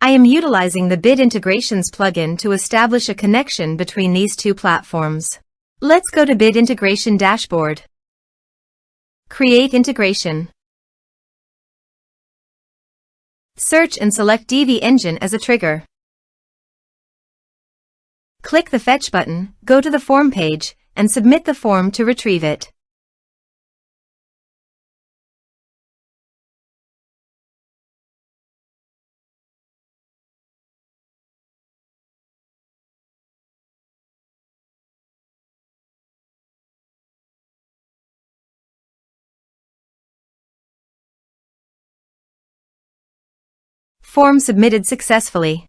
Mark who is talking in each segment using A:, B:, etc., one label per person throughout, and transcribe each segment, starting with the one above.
A: I am utilizing the Bit Integrations plugin to establish a connection between these two platforms. Let's go to Bit Integration Dashboard. Create integration. Search and select Divi Engine as a trigger. Click the Fetch button, go to the form page, and submit the form to retrieve it. Form submitted successfully.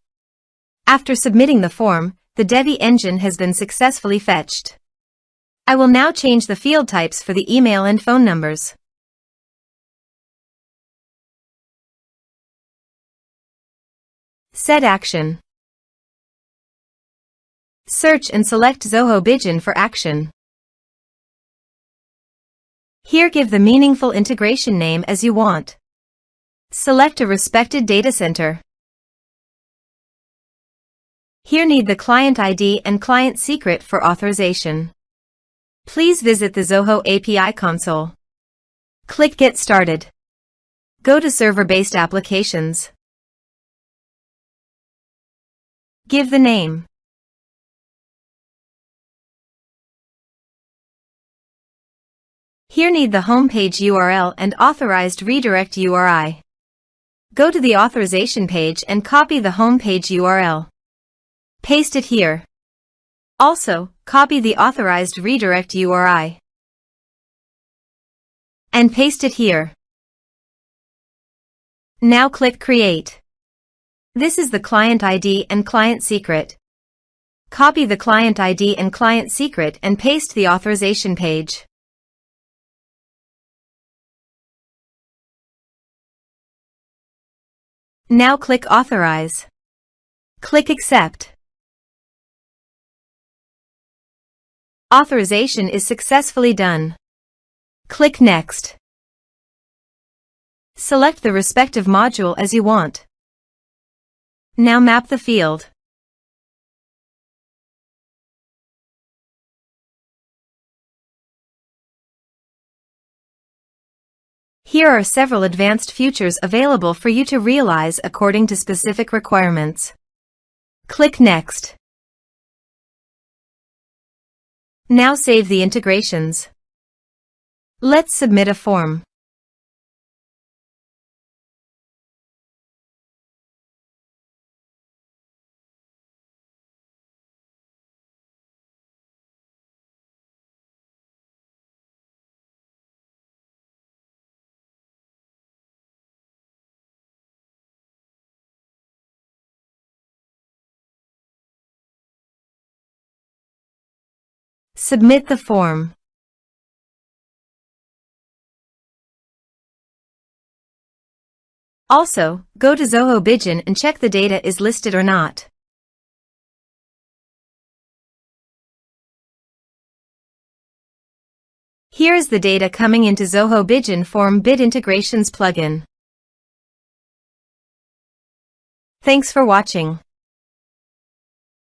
A: After submitting the form, the Divi engine has been successfully fetched. I will now change the field types for the email and phone numbers. Set action. Search and select Zoho Bigin for action. Here give the meaningful integration name as you want. Select a respected data center. Here need the client ID and client secret for authorization. Please visit the Zoho API console. Click Get Started. Go to Server-Based Applications. Give the name. Here need the homepage URL and authorized redirect URI. Go to the authorization page and copy the homepage URL. Paste it here. Also, copy the authorized redirect URI. And paste it here. Now click Create. This is the client ID and client secret. Copy the client ID and client secret and paste the authorization page. Now click Authorize. Click Accept. Authorization is successfully done. Click Next. Select the respective module as you want. Now map the field. Here are several advanced features available for you to realize according to specific requirements. Click Next. Now save the integrations. Let's submit a form. Submit the form. Also, go to Zoho Bigin and check the data is listed or not. Here is the data coming into Zoho Bigin Form Bit Integrations plugin. Thanks for watching.